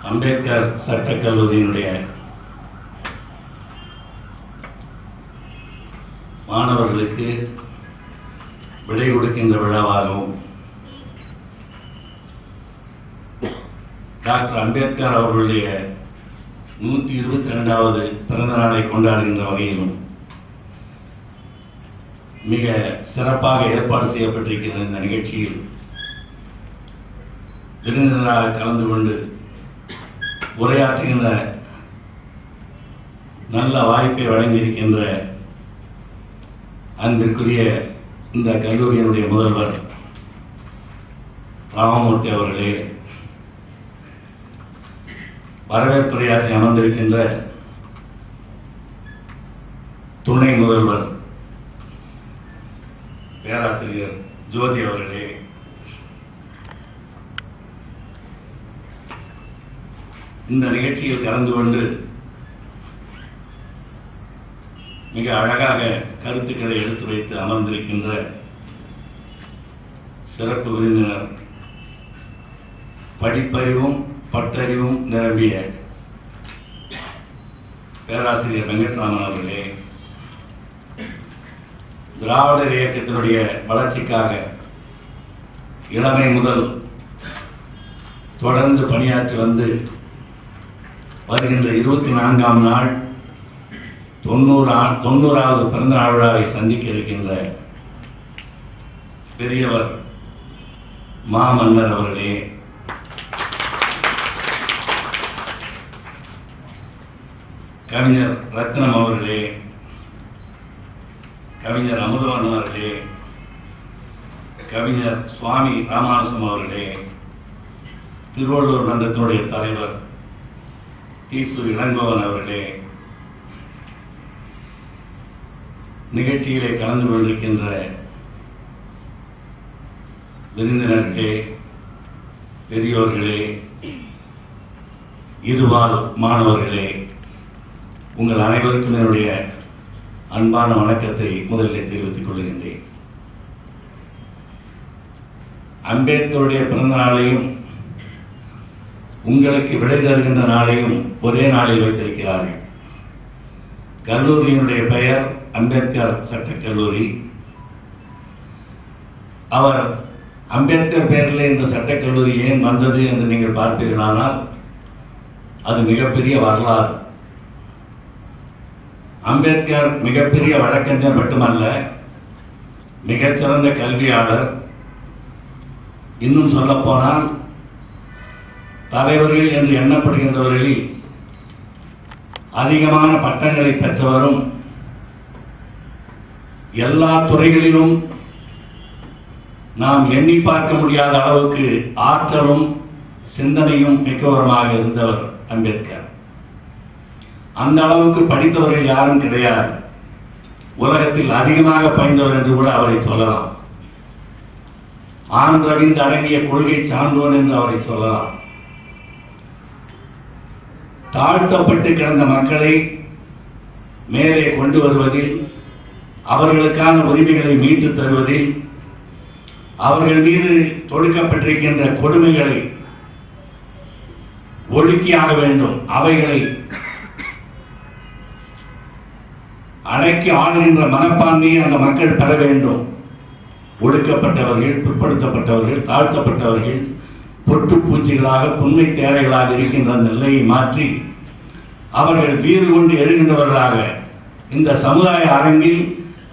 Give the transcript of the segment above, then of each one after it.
அம்பேத்கர் சட்டக் கல்லூரியினுடைய மாணவர்களுக்கு விடை கொடுக்கின்ற விழாவாகவும் டாக்டர் அம்பேத்கர் அவர்களுடைய 122வது பிறந்த நாளை கொண்டாடுகின்ற வகையிலும் மிக சிறப்பாக ஏற்பாடு செய்யப்பட்டிருக்கிற இந்த நிகழ்ச்சியில் விருந்தினராக கலந்து கொண்டு உரையாற்றுகின்ற நல்ல வாய்ப்பை வழங்கியிருக்கின்ற அன்பிற்குரிய இந்த கல்லூரியினுடைய முதல்வர் ராமமூர்த்தி அவர்களே, வரவேற்புரையாற்றி அமர்ந்திருக்கின்ற துணை முதல்வர் பேராசிரியர் ஜோதி அவர்களே, இந்த நிகழ்ச்சியில் கலந்து கொண்டு மிக அழகாக கருத்துக்களை எடுத்து வைத்து அமர்ந்திருக்கின்ற சிறப்பு விருந்தினர், படிப்பறிவும் பட்டறிவும் நிரம்பிய பேராசிரியர் வெங்கட்ராமன் அவர்களே, திராவிடர் இயக்கத்தினுடைய வளர்ச்சிக்காக இளமை முதல் தொடர்ந்து பணியாற்றி வந்து வருகின்ற 24ஆம் நாள் 90வது பிறந்த நாள் விழாவை சந்திக்க இருக்கின்ற பெரியவர் மாமன்னர் அவர்களே, கவிஞர் ரத்னம் அவர்களே, கவிஞர் அமுதவன் அவர்களே, கவிஞர் சுவாமி ராமானுசம் அவர்களே, திருவள்ளூர் மன்றத்தினுடைய தலைவர் ஈசு இளங்கோவன் அவர்களே, நிகழ்ச்சியிலே கலந்து கொண்டிருக்கின்ற விருந்தினர்களே, பெரியோர்களே, இருபால் மாணவர்களே, உங்கள் அனைவருக்கும் என்னுடைய அன்பான வணக்கத்தை முதலில் தெரிவித்துக் கொள்கின்றேன். அம்பேத்கருடைய பிறந்த நாளையும் உங்களுக்கு விடை தருகின்ற நாளையும் ஒரே நாளில் வைத்திருக்கிறார்கள். கல்லூரியினுடைய பெயர் அம்பேத்கர் சட்டக் கல்லூரி. அவர் அம்பேத்கர் பெயரில் இந்த சட்டக் கல்லூரி ஏன் வந்தது என்று நீங்கள் பார்ப்பீர்களானால் அது மிகப்பெரிய வரலாறு. அம்பேத்கர் மிகப்பெரிய வழக்கறிஞர் மட்டுமல்ல, மிகச்சிறந்த கல்வியாளர். இன்னும் சொல்ல போனால் தலைவர்கள் என்று எண்ணப்படுகின்றவர்களில் அதிகமான பட்டங்களை பெற்றவரும், எல்லா துறைகளிலும் நாம் எண்ணி பார்க்க முடியாத அளவுக்கு ஆற்றலும் சிந்தனையும் மிக்கவருமாக இருந்தவர் அம்பேத்கர். அந்த அளவுக்கு படித்தவர்கள் யாரும் கிடையாது. உலகத்தில் அதிகமாக பயின்றவர் என்று கூட அவரை சொல்லலாம். ஆண் ரவிந்து அடங்கிய கொள்கை சான்றோன் என்று அவரை சொல்லலாம். தாழ்த்தப்பட்டு கிடந்த மக்களை மேலே கொண்டு வருவதில், அவர்களுக்கான உரிமைகளை மீட்டு தருவதில், அவர்கள் மீது தொடுக்கப்பட்டிருக்கின்ற கொடுமைகளை ஒடுக்கியாக வேண்டும், அவைகளை அடக்கி ஆளுகின்ற மனப்பான்மையை அந்த மக்கள் பெற வேண்டும். ஒடுக்கப்பட்டவர்கள், பிற்படுத்தப்பட்டவர்கள், தாழ்த்தப்பட்டவர்கள் பொட்டுப்பூச்சிகளாக புன்மை தேரைகளாக இருக்கின்ற அந்த நிலையை மாற்றி அவர்கள் வீறு கொண்டு எழுகின்றவர்களாக இந்த சமுதாய அரங்கில்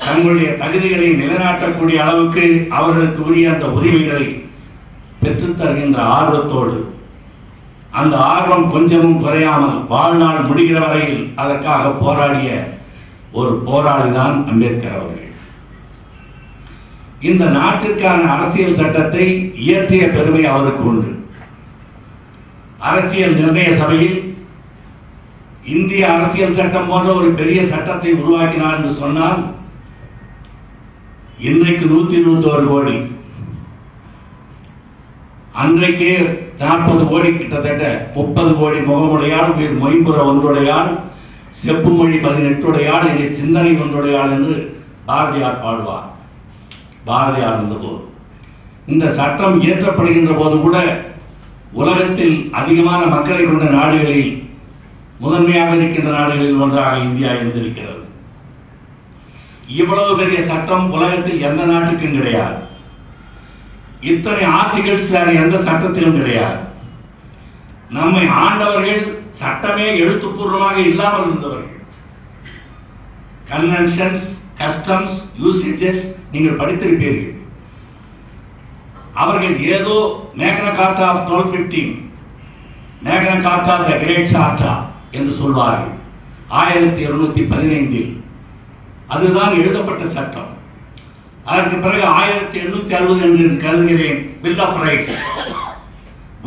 தங்களுடைய தகுதிகளை நிலைநாட்டக்கூடிய அளவுக்கு அவர்களுக்கு உரிய அந்த உரிமைகளை பெற்றுத் தருகின்ற ஆர்வத்தோடு, அந்த ஆர்வம் கொஞ்சமும் குறையாமல் வாழ்நாள் முடிகிற வரையில் அதற்காக போராடிய ஒரு போராளிதான் அம்பேத்கர் அவர்கள். இந்த நாட்டிற்கான அரசியல் சட்டத்தை இயற்றிய பெருமை அவருக்கு உண்டு. அரசியல் நிர்ணய சபையில் இந்திய அரசியல் சட்டம் போன்ற ஒரு பெரிய சட்டத்தை உருவாக்கினார் என்று சொன்னால், இன்றைக்கு 121 கோடி, அன்றைக்கே 40 கோடி, கிட்டத்தட்ட 30 கோடி முகமுடையாள், உயிர் மொயம்புற ஒன்றுடையாள், செப்பு மொழி 18 உடையாள், இங்கே சிந்தனை ஒன்றுடையாள் என்று பாரதியார் பாடுவார். பாரதியார் இருந்தபோது இந்த சட்டம் இயற்றப்படுகின்ற போது கூட உலகத்தில் அதிகமான மக்களை கொண்ட நாடுகளில் முதன்மையாக இருக்கின்ற நாடுகளில் ஒன்றாக இந்தியா இருந்திருக்கிறது. இவ்வளவு பெரிய சட்டம் உலகத்தில் எந்த நாட்டுக்கும் கிடையாது. இத்தனை ஆர்டிகல்ஸ் வேற எந்த சட்டத்திலும் கிடையாது. நம்மை ஆண்டவர்கள் சட்டமே எழுத்துப்பூர்வமாக இல்லாமல் இருந்தவர்கள். கன்வென்ஷன்ஸ், கஸ்டம்ஸ், யூசேஜஸ் நீங்கள் படித்திருப்பீர்கள். அவர்கள் ஏதோ மேக்னா கார்ட்டா ஆஃப் 1215, மேக்னா கார்ட்டா தி கிரேட் சார்ட்டா என்று சொல்வார்கள். 1215 அதுதான் எழுதப்பட்ட சட்டம். அதற்கு பிறகு 1860 என்று கருதுகிறேன் பில் ஆஃப் ரைட்ஸ்,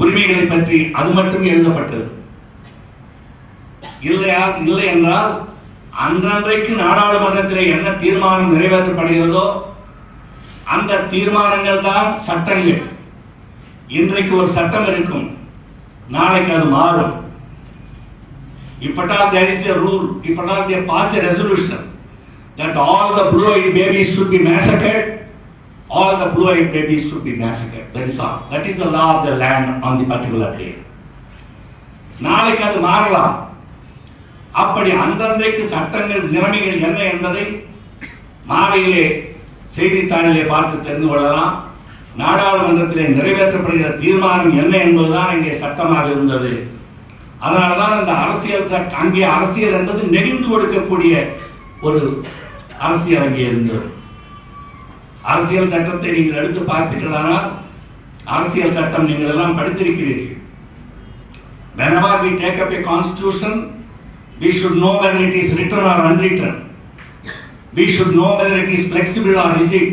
உரிமைகளை பற்றி அது மட்டும் எழுதப்பட்டது. இல்லை என்றால் அன்றைக்கு நாடாளுமன்றத்தில் என்ன தீர்மானம் நிறைவேற்றப்படுகிறதோ அந்த தீர்மானங்கள் தான் சட்டங்கள். இன்றைக்கு ஒரு சட்டம் இருக்கும், நாளைக்கு அது மாறும். If at all there is a rule, if at all they pass a resolution that all the blue-eyed babies should be massacred, all the blue-eyed babies should be massacred. That is all. That is the law of the land on the particular day. நாளைக்கு அது மாறலாம். அப்படி அன்றைக்கு சட்டங்கள் நிலைமைகள் என்ன என்பதை மாலையிலே செய்தித்தாளிலே பார்த்து தெரிந்து கொள்ளலாம். நாடாளுமன்றத்திலே நிறைவேற்றப்படுகிற தீர்மானம் என்ன என்பதுதான் இங்கே சட்டமாக இருந்தது. அதனால்தான் அந்த அரசியல் சட்டம், அங்கே அரசியல் என்பது நெகிழ்ந்து கொடுக்கக்கூடிய ஒரு அரசியல் அங்கே இருந்தது. அரசியல் சட்டத்தை நீங்கள் எடுத்து பார்ப்பீர்களானால் அரசியல் சட்டம் நீங்கள் எல்லாம் படித்திருக்கிறீர்கள். Whenever we take up a constitution, we should know whether it is written or unwritten. We should know whether it is flexible or rigid.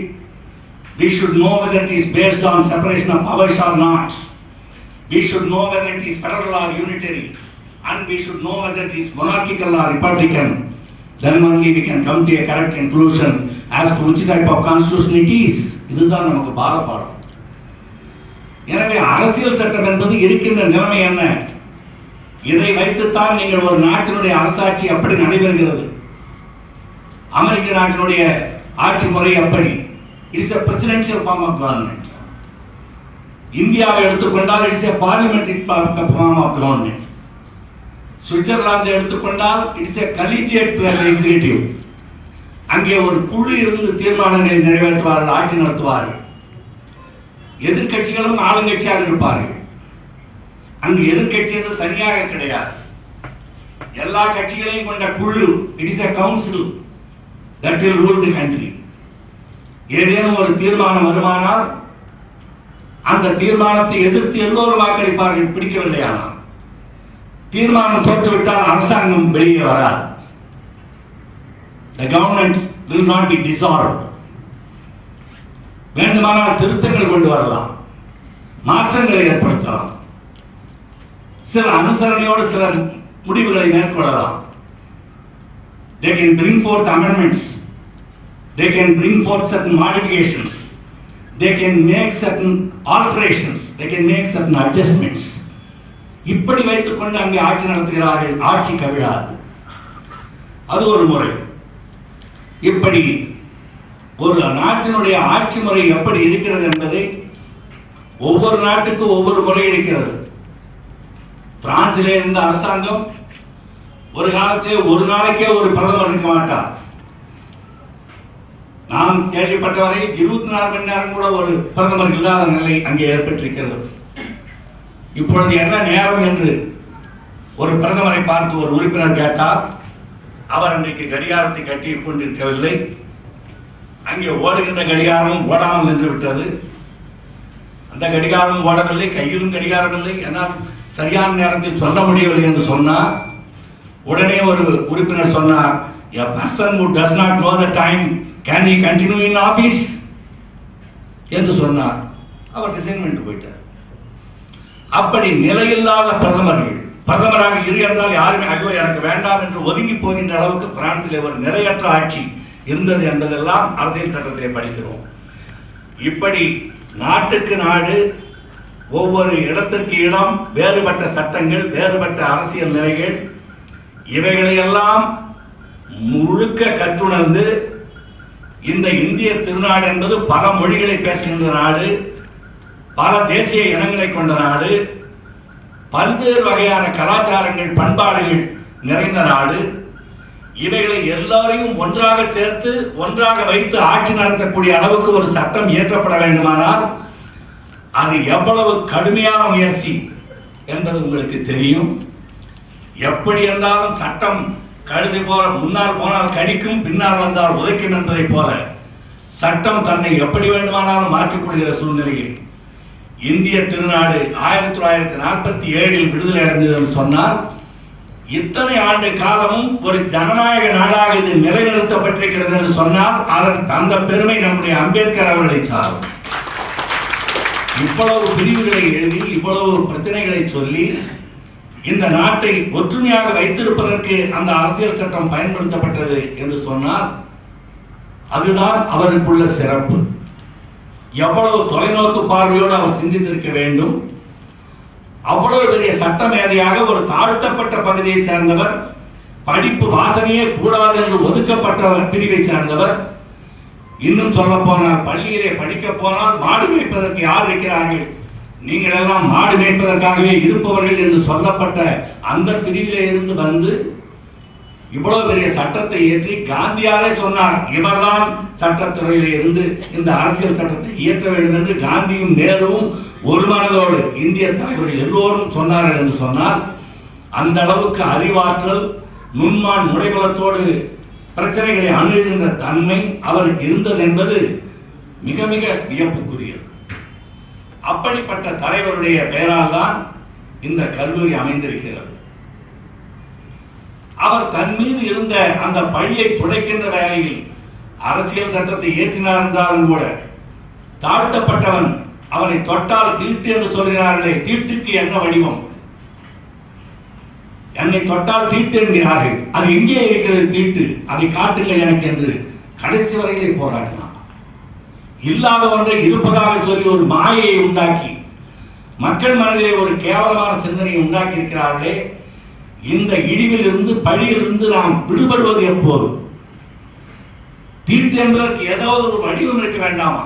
We should know whether it is based on separation of powers or not. We should know whether it is federal or unitary. And we should know whether it is monarchical or republican. Then only we can come to a correct conclusion as to which type of constitution it is. இதுதான் நமக்கு பாடம். எனவே அரசியல் சட்டம் என்பது இருக்கின்ற நிலைமை என்ன, இதை வைத்துத்தான் நீங்கள் ஒரு நாட்டினுடைய அரசாட்சி அப்படி நடைபெறுகிறது. அமெரிக்க நாட்டினுடைய ஆட்சி முறை அப்படி. It's a presidential form of government. இந்தியாவை எடுத்துக்கொண்டால் it's a parliamentary form of government. சுவிட்சர்லாந்தை எடுத்துக்கொண்டால் இட்ஸ் a collegiate executive. அங்கே ஒரு குழு இருந்து தீர்மானங்களை நிறைவேற்றுவார்கள், ஆட்சி நடத்துவார்கள். எதிர்கட்சிகளும் ஆளுங்கட்சியாக இருப்பார்கள். அங்கு எதிர்கட்சி என்று தனியாக கிடையாது. எல்லா கட்சிகளையும் கொண்ட குழு, it is a council that will rule the country. ஏதேனும் ஒரு தீர்மானம் வருமானால் அந்த தீர்மானத்தை எதிர்த்து எல்லோரும் வாக்களிப்பார்கள். பிடிக்கவில்லையானால் தீர்மானம் தோற்றுவிட்டால் அரசாங்கம் வெளியே வராது. The government will not be dissolved. வேண்டுமானால் திருத்தங்கள் கொண்டு வரலாம், மாற்றங்களை ஏற்படுத்தலாம், சில அனுசரணையோடு சில முடிவுகளை மேற்கொள்ளலாம். They can bring forth amendments. They can bring forth certain modifications. They can make certain alterations. They can make certain adjustments. இப்படி வைத்துக் கொண்டு அங்கே ஆட்சி நடத்துகிறார்கள். ஆட்சி கவிழாது. அது ஒரு முறை. இப்படி ஒரு நாட்டினுடைய ஆட்சி முறை எப்படி இருக்கிறது என்பதை ஒவ்வொரு நாட்டுக்கும் ஒவ்வொரு முறை இருக்கிறது. பிரான்சிலே இருந்த அரசாங்கம் ஒரு காலத்திலே ஒரு நாளைக்கே ஒரு பிரதமர் இருக்க மாட்டார். நாம் கேள்விப்பட்டவரை 24 மணி நேரம் கூட ஒரு பிரதமர் இல்லாத நிலை அங்கே ஏற்பட்டிருக்கிறது. இப்பொழுது என்ன நேரம் என்று ஒரு பிரதமரை பார்த்து ஒரு உறுப்பினர் கேட்டார். அவர் அன்றைக்கு கடிகாரத்தை கட்டிக் கொண்டிருக்கவில்லை. அங்கே ஓடுகின்ற கடிகாரம் ஓடாமல் நின்று விட்டது. அந்த கடிகாரம் ஓடவில்லை, கையிலும் கடிகாரம் இல்லை, என்னால் சரியான நேரத்தில் சொல்ல முடியவில்லை என்று சொன்னார். உடனே ஒரு உறுப்பினர் சொன்னார், a person who does not know the time, can he continue in office? என்று சொன்னார். அவர் ரிசைன் பண்ணிட்டு போயிட்டார். அப்படி நிலையில்லாத பிரதமர்கள், பிரதமராக இருந்தால் யாருமே ஐயோ எனக்கு வேண்டாம் என்று ஒதுங்கி போகின்ற அளவுக்கு பிரான்சிலே ஒரு நிலையற்ற ஆட்சி இருந்தது என்பதெல்லாம் அரசியல் சட்டத்திலே படிக்கிறோம். இப்படி நாட்டுக்கு நாடு, ஒவ்வொரு இடத்திற்கு இடம், வேறுபட்ட சட்டங்கள், வேறுபட்ட அரசியல் நிலைகள், இவைகளையெல்லாம் முழுக்க கற்றுணர்ந்து இந்த இந்திய திருநாடு என்பது பல மொழிகளை பேசுகின்ற நாடு, பல தேசிய இனங்களை கொண்ட நாடு, பல்வேறு வகையான கலாச்சாரங்கள் பண்பாடுகள் நிறைந்த நாடு. இவைகளை எல்லாரையும் ஒன்றாக சேர்த்து ஒன்றாக வைத்து ஆட்சி நடத்தக்கூடிய அளவுக்கு ஒரு சட்டம் இயற்றப்பட வேண்டுமானால் அது எவ்வளவு கடுமையான முயற்சி என்பது உங்களுக்கு தெரியும். எப்படி இருந்தாலும் சட்டம் கழுதி போல முன்னால் போனால் கடிக்கும், பின்னால் வந்தால் உதைக்கும் என்பதை போல சட்டம் தன்னை எப்படி வேண்டுமானாலும் மாற்றிக்கொள்கிற சூழ்நிலையில் இந்திய திருநாடு 1947 விடுதலை அடைந்தது என்று சொன்னால் இத்தனை ஆண்டு காலமும் ஒரு ஜனநாயக நாடாக இது நிலைநிறுத்தப்பட்டிருக்கிறது என்று சொன்னால் அந்த பெருமை நம்முடைய அம்பேத்கர் அவர்களை சாரும். இவ்வளவு பிரிவுகளை எழுதி இவ்வளவு பிரச்சனைகளை சொல்லி இந்த நாட்டை ஒற்றுமையாக வைத்திருப்பதற்கு அந்த அரசியல் சட்டம் பயன்படுத்தப்பட்டது என்று சொன்னால் அதுதான் அவருக்குள்ள சிறப்பு. எவ்வளவு தொலைநோக்கு பார்வையோடு அவர் சிந்தித்திருக்க வேண்டும். அவ்வளவு பெரிய சட்ட மேதையாக ஒரு தாழ்த்தப்பட்ட பகுதியை சேர்ந்தவர், படிப்பு வாசனையே கூடாது என்று ஒதுக்கப்பட்ட பிரிவை சேர்ந்தவர், இன்னும் சொல்ல போனால் பள்ளியிலே படிக்க போனால் மாடு மேய்ப்பதற்கு யார் இருக்கிறார்கள், நீங்கள் எல்லாம் மாடு மேய்ப்பதற்காகவே இருப்பவர்கள் என்று சொல்லப்பட்ட அந்த பிரிவிலே இருந்து வந்து இவ்வளவு பெரிய சட்டத்தை ஏற்றி காந்தியாரே சொன்னார், இவர்தான் சட்டத்துறையிலே இருந்து இந்த அரசியல் சட்டத்தை இயற்ற வேண்டும் என்று காந்தியும் நேருவும் ஒரு மனதோடு இந்திய தலைவர்கள் எல்லோரும் சொன்னார்கள் என்று சொன்னால் அந்த அளவுக்கு அறிவாற்றல் நுண்மான் முனைபலத்தோடு பிரச்சனைகளை அணுகின்ற தன்மை அவருக்கு இருந்தது என்பது மிக மிக வியப்புக்குரியது. அப்படிப்பட்ட தலைவருடைய பெயரால் தான் இந்த கல்லூரி அமைந்திருக்கிறது. அவர் தன் மீது இருந்த அந்த பழியை துடைக்கின்ற வேலையில் அரசியல் சட்டத்தை ஏற்றினார் என்றாலும் கூட தாழ்த்தப்பட்டவன் அவனை தொட்டால் தீட்டு என்று சொல்கிறார்களே, தீட்டுக்கு என்ன வடிவம்? என்னை தொட்டால் தீட்டு என்கிறார்கள். அது எங்கே இருக்கிறது தீட்டு? அதை காட்டுங்கள் எனக்கு என்று கடைசி வரையிலே போராடினார். இல்லாத ஒன்றை இருப்பதாக சொல்லி ஒரு மாயையை உண்டாக்கி மக்கள் மனதிலே ஒரு கேவலமான சிந்தனையை உண்டாக்கி இருக்கிறார்களே, இந்த இழிவில் இருந்து பழியிலிருந்து நாம் விடுபடுவது எப்போது? தீட்டு என்பதற்கு ஏதாவது ஒரு வடிவம் இருக்க வேண்டாமா?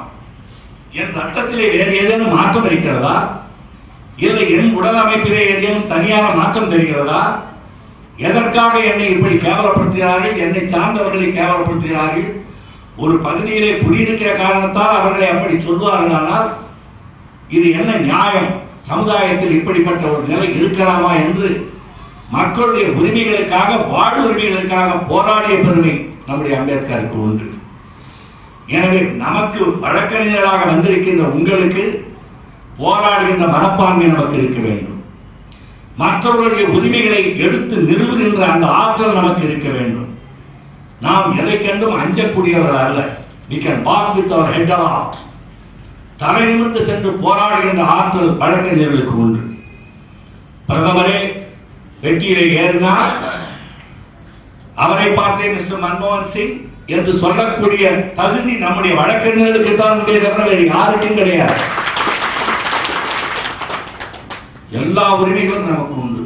என் சட்டத்திலே வேறு ஏதேனும் மாற்றம் இருக்கிறதா? இல்லை என் உடல் அமைப்பிலே ஏதேனும் தனியான மாற்றம் தெரிகிறதா? எதற்காக என்னை இப்படி கேவலப்படுத்துகிறார்கள்? என்னை சார்ந்தவர்களை கேவலப்படுத்துகிறார்கள்? ஒரு பகுதியிலே குடியிருக்கிற காரணத்தால் அவர்களை அப்படி சொல்வார்களானால் இது என்ன நியாயம்? சமுதாயத்தில் இப்படிப்பட்ட ஒரு நிலை இருக்கலாமா என்று மக்களுடைய உரிமைகளுக்காக வாழ்வுரிமைகளுக்காக போராடிய பெருமை நம்முடைய அம்பேத்கருக்கு உண்டு. எனவே நமக்கு வழக்கறிஞர்களாக வந்திருக்கின்ற உங்களுக்கு போராடுகின்ற மனப்பான்மை நமக்கு இருக்க வேண்டும். மற்றவர்களுடைய உரிமைகளை எடுத்து நிறுவுகின்ற அந்த ஆற்றல் நமக்கு இருக்க வேண்டும். நாம் எதை கண்டும் அஞ்சக்கூடியவர்கள் அல்ல. We can walk with our head aloft. தலை நிமிர்ந்து சென்று போராடுகின்ற ஆற்றல் வழக்கறிஞர்களுக்கு உண்டு. பிரதமரே வெற்றியிலே ஏறினார், அவரை பார்த்தே மிஸ்டர் மன்மோகன் சிங் என்று சொல்லக்கூடிய தகுதி நம்முடைய வழக்கறிஞர்களுக்கு தான் தவிர வேறு யாருக்கும் கிடையாது. எல்லா உரிமைகளும் நமக்கு உண்டு.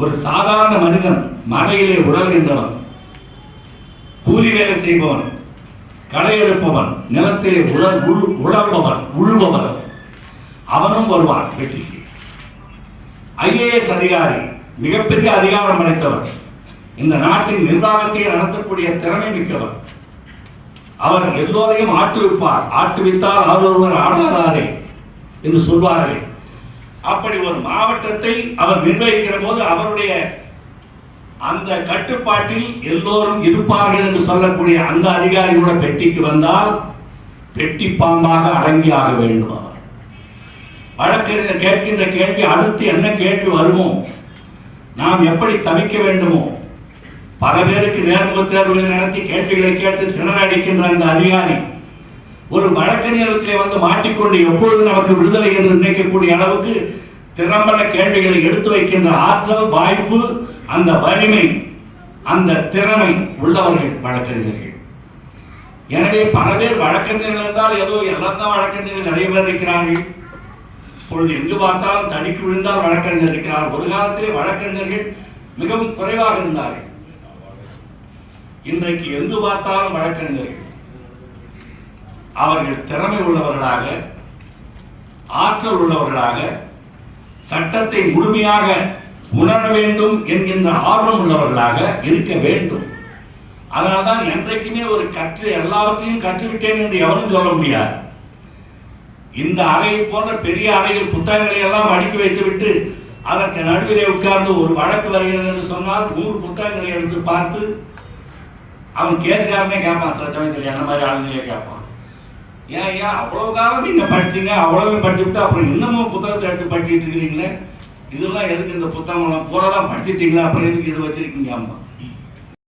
ஒரு சாதாரண மனிதன் மலையிலே உழல்கின்றவன், கூலி வேலை செய்பவன், களை எடுப்பவன், நிலத்திலே உழல்பவன், உழுபவன், அவனும் வருவான் வெற்றிக்கு. ஐஏஎஸ் அதிகாரி மிகப்பெரிய அதிகாரம் அளித்தவர், இந்த நாட்டின் நிர்வாகத்தை நடத்தக்கூடிய திறமை மிக்கவர். அவர் எல்லோரையும் ஆட்டுவிப்பார். ஆட்டுவித்தால் அவர் ஆடாதாரே என்று சொல்வார்கள். அப்படி ஒரு மாவட்டத்தை அவர் நிர்வகிக்கிற போது அவருடைய அந்த கட்டுப்பாட்டில் எல்லோரும் இருப்பார்கள் என்று சொல்லக்கூடிய அந்த அதிகாரி கூட பெட்டிக்கு வந்தால் பெட்டி பாம்பாக அடங்கியாக வேண்டும். அவர் வழக்கறிஞர் கேட்கின்ற கேள்வி அடுத்து என்ன கேள்வி வருமோ, நாம் எப்படி தவிக்க வேண்டுமோ, பல பேருக்கு நேர்முக தேர்வுகளை நடத்தி கேள்விகளை கேட்டு திணறடிக்கின்ற அந்த அதிகாரி ஒரு வழக்கறிஞர்களை வந்து மாட்டிக்கொண்டு எப்பொழுது நமக்கு விடுதலை என்று நினைக்கக்கூடிய அளவுக்கு திறம்பட கேள்விகளை எடுத்து வைக்கின்ற ஆற்றல், வாய்ப்பு, அந்த வலிமை, அந்த திறமை உள்ளவர்கள் வழக்கறிஞர்கள். எனவே பல பேர் வழக்கறிஞர்கள் என்றால் ஏதோ எல்லாம் தான் வழக்கறிஞர்கள் நிறைய பேர் இருக்கிறார்கள். இப்பொழுது எங்கு பார்த்தாலும் தடிக்கு விழுந்தால் வழக்கறிஞர் இருக்கிறார். ஒரு காலத்திலே வழக்கறிஞர்கள் மிகவும் குறைவாக இருந்தார்கள். இன்றைக்கு எங்கு பார்த்தாலும் வழக்கறிஞர்கள். அவர்கள் திறமை உள்ளவர்களாக, ஆற்றல் உள்ளவர்களாக, சட்டத்தை முழுமையாக உணர வேண்டும் என்கின்ற ஆர்வம் உள்ளவர்களாக இருக்க வேண்டும். அதனால்தான் என்றைக்குமே ஒரு எல்லாவற்றையும் கற்றுவிட்டேன் என்று எவரும் சொல்ல முடியாது. இந்த அறையை போன்ற பெரிய அறையில் புத்தகங்களை எல்லாம் அடுக்கி வைத்துவிட்டு அதற்கு நடுவிலே உட்கார்ந்து ஒரு வழக்கு வருகிறது என்று சொன்னால் 100 புத்தகங்களை எடுத்து பார்த்து அவன் கேஸ்காரனே கேட்பான். சில சமயத்தில் என்ன மாதிரி ஆளுங்களே கேட்பான், ஏன் அவ்வளவு காலம் நீங்க படிச்சீங்க, அவ்வளவு படிச்சுட்டு அப்புறம் இன்னமும் புத்தகத்தை எடுத்து படிச்சுட்டு இருக்கிறீங்களே, இதெல்லாம் எதுக்கு? இந்த புத்தகம் பூரா படிச்சுட்டீங்களா, அப்புறம் எதுக்கு இது வச்சிருக்கீங்க? அம்மா